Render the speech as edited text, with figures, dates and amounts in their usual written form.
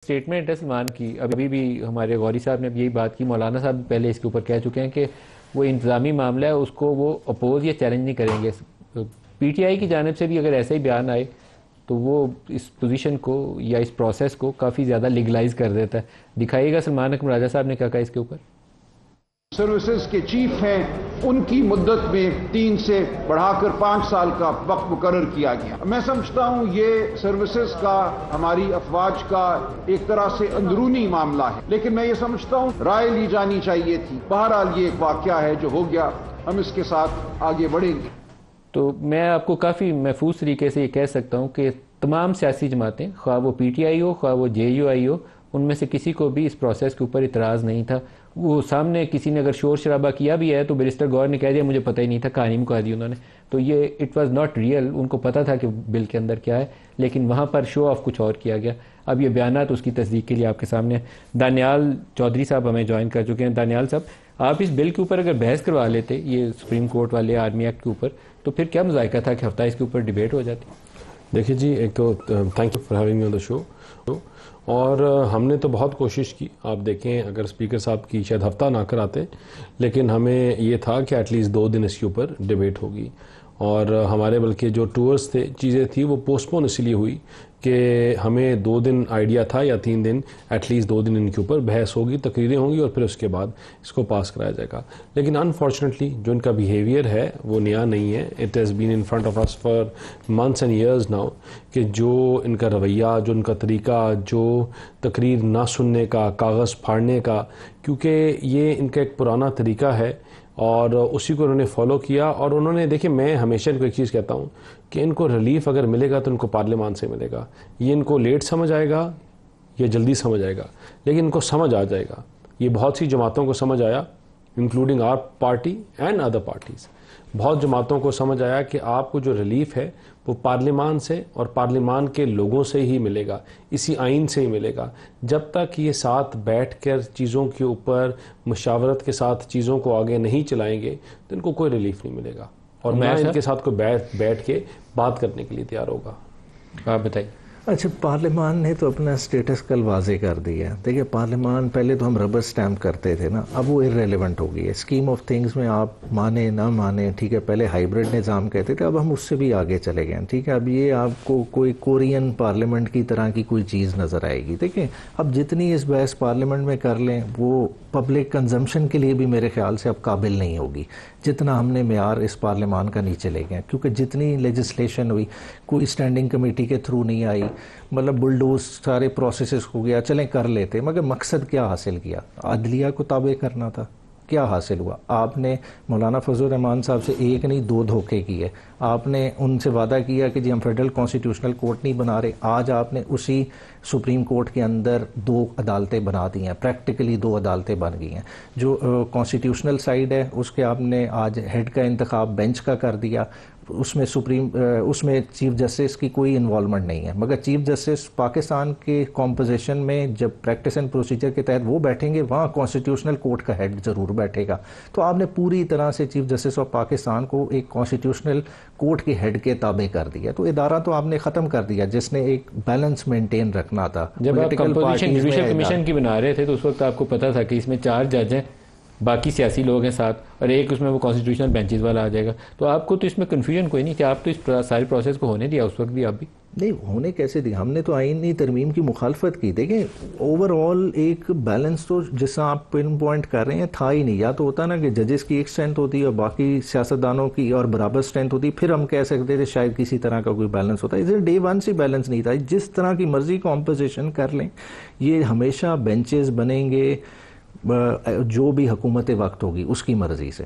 Statement ہے سلمان کی. ابھی بھی ہمارے غوری صاحب نے یہی بات کی, مولانا صاحب پہلے اس کے اوپر کہہ چکے ہیں کہ وہ انتظامی معاملہ ہے, اس کو وہ اپوز یا چیلنج نہیں کریں گے. پی ٹی آئی کی جانب سے بھی اگر ایسا ہی بیان آئے تو وہ اس پوزیشن کو یا اس پروسیس کو کافی زیادہ لیگلائز کر دیتا ہے. دکھائیے گا سلمان اکرم راجہ صاحب نے کیا کہا اس کے اوپر. سروسز کے چیف ہیں, ان کی مدت میں 3 سے بڑھا کر 5 سال کا وقت مقرر کیا گیا. میں سمجھتا ہوں یہ سروسز کا, ہماری افواج کا ایک طرح سے اندرونی معاملہ ہے, لیکن میں یہ سمجھتا ہوں رائے لی جانی چاہیے تھی. بہرحال یہ ایک واقعہ ہے جو ہو گیا, ہم اس کے ساتھ آگے بڑھیں گے. تو میں آپ کو کافی محفوظ طریقے سے یہ کہہ سکتا ہوں کہ تمام سیاسی جماعتیں, خواہ وہ پی ٹی آئی ہو خواہ وہ جے یو آئی ہو, ان میں سے کسی کو بھی اس پروسیس کے اوپر اعتراض نہیں تھا. وہ سامنے کسی نے اگر شور شرابہ کیا بھی ہے تو بیرسٹر گور نے کہہ دیا مجھے پتہ ہی نہیں تھا, کہانی مکا دی انہوں نے. تو یہ اٹ واز ناٹ ریئل, ان کو پتہ تھا کہ بل کے اندر کیا ہے, لیکن وہاں پر شو آف کچھ اور کیا گیا. اب یہ بیانات اس کی تصدیق کے لیے آپ کے سامنے ہیں. دانیال چودھری صاحب ہمیں جوائن کر چکے ہیں. دانیال صاحب, آپ اس بل کے اوپر اگر بحث کروا لیتے یہ سپریم کورٹ والے آرمی ایکٹ کے اوپر, تو پھر کیا مذائقہ تھا کہ ہفتہ اس کے اوپر ڈیبیٹ ہو جاتی. دیکھیے جی, ایک تو thank you for having me on the show. اور ہم نے تو بہت کوشش کی. آپ دیکھیں اگر اسپیکر صاحب کی شاید ہفتہ نہ کراتے, لیکن ہمیں یہ تھا کہ ایٹ لیسٹ 2 دن اس کے اوپر ڈیبیٹ ہوگی. اور ہمارے بلکہ جو ٹورز تھے, چیزیں تھیں, وہ پوسٹ پون اس لیے ہوئی کہ ہمیں 2 دن آئیڈیا تھا یا 3 دن, ایٹ لیسٹ 2 دن ان کے اوپر بحث ہوگی, تقریریں ہوں گی اور پھر اس کے بعد اس کو پاس کرایا جائے گا. لیکن انفارچونیٹلی جو ان کا بیہیویئر ہے وہ نیا نہیں ہے. It has been in front of us for months and years now, کہ جو ان کا رویہ, جو ان کا طریقہ, جو تقریر نہ سننے کا, کاغذ پھاڑنے کا, کیونکہ یہ ان کا ایک پرانا طریقہ ہے اور اسی کو انہوں نے فالو کیا. اور انہوں نے, دیکھیں میں ہمیشہ ان کو ایک چیز کہتا ہوں کہ ان کو ریلیف اگر ملے گا تو ان کو پارلیمان سے ملے گا. یہ ان کو لیٹ سمجھ آئے گا یا جلدی سمجھ آئے گا, لیکن ان کو سمجھ آ جائے گا. یہ بہت سی جماعتوں کو سمجھ آیا, including our party and other parties. بہت جماعتوں کو سمجھ آیا کہ آپ کو جو ریلیف ہے وہ پارلیمان سے اور پارلیمان کے لوگوں سے ہی ملے گا, اسی آئین سے ہی ملے گا. جب تک یہ ساتھ بیٹھ کر چیزوں کے اوپر مشاورت کے ساتھ چیزوں کو آگے نہیں چلائیں گے تو ان کو کوئی ریلیف نہیں ملے گا, اور میں ان کے ساتھ کوئی بیٹھ کے بات کرنے کے لیے تیار ہوگا. آپ بتائیے. اچھا, پارلیمان نے تو اپنا سٹیٹس کل واضح کر دیا. دیکھیے پارلیمان پہلے تو ہم ربر سٹیمپ کرتے تھے نا, اب وہ ارریلیونٹ ہو گئی ہے. اسکیم آف تھنگس میں آپ مانے نہ مانے, ٹھیک ہے, پہلے ہائیبرڈ نظام کہتے تھے, اب ہم اس سے بھی آگے چلے گئے ہیں. ٹھیک ہے, اب یہ آپ کو کوئی کورین پارلیمنٹ کی طرح کی کوئی چیز نظر آئے گی. دیکھیں اب جتنی اس بحث پارلیمنٹ میں کر لیں وہ پبلک کنزمپشن کے لیے بھی میرے خیال سے اب قابل نہیں ہوگی جتنا ہم نے معیار اس پارلیمان کا نیچے لے گئے. کیونکہ جتنی لیجسلیشن ہوئی کوئی اسٹینڈنگ کمیٹی کے تھرو نہیں آئی, مطلب بلڈوز سارے پروسیسز ہو گیا, چلیں کر لیتے, مگر مقصد کیا حاصل کیا؟ عدلیہ کو تابع کرنا تھا. کیا حاصل ہوا؟ آپ نے مولانا فضل الرحمان صاحب سے 1 نہیں 2 دھوکے کیے. آپ نے ان سے وعدہ کیا کہ جی ہم فیڈرل کانسٹیٹیوشنل کورٹ نہیں بنا رہے, آج آپ نے اسی سپریم کورٹ کے اندر 2 عدالتیں بنا دی ہیں, پریکٹیکلی 2 عدالتیں بن گئی ہیں. جو کانسٹیٹیوشنل سائیڈ ہے اس کے آپ نے آج ہیڈ کا انتخاب بینچ کا کر دیا, اس میں چیف جسٹس کی کوئی انوالومنٹ نہیں ہے. مگر چیف جسٹس پاکستان کے کمپوزیشن میں جب پریکٹس اینڈ پروسیجر کے تحت وہ بیٹھیں گے, وہاں کانسٹیٹیوشنل کورٹ کا ہیڈ ضرور بیٹھے گا. تو آپ نے پوری طرح سے چیف جسٹس آف پاکستان کو ایک کانسٹیٹیوشنل کورٹ کے ہیڈ کے تابع کر دیا. تو ادارہ تو آپ نے ختم کر دیا جس نے ایک بیلنس مینٹین رکھنا تھا. جب آپ کمپوزیشن جوڈیشل کمیشن کی بنا رہے تھے تو اس وقت آپ کو پتا تھا کہ اس میں 4 جج ہیں, باقی سیاسی لوگ ہیں ساتھ, اور ایک اس میں وہ کانسٹیٹیوشنل بینچز والا آ جائے گا. تو آپ کو تو اس میں کنفیوژن کوئی نہیں کہ آپ تو اس سارے پروسیس کو ہونے دیا اس وقت بھی. آپ بھی نہیں ہونے کیسے دی, ہم نے تو آئینی ترمیم کی مخالفت کی. دیکھیں اوور آل ایک بیلنس تو جس سے آپ پن پوائنٹ کر رہے ہیں تھا ہی نہیں. یا تو ہوتا نا کہ ججز کی ایک اسٹرینتھ ہوتی ہے اور باقی سیاستدانوں کی اور برابر اسٹرینتھ ہوتی, پھر ہم کہہ سکتے تھے شاید کسی طرح کا کوئی بیلنس ہوتا ہے. اسے ڈے 1 سے بیلنس نہیں تھا. جس طرح کی مرضی کمپوزیشن کر لیں, یہ ہمیشہ بینچز بنیں گے جو بھی حکومت وقت ہوگی اس کی مرضی سے.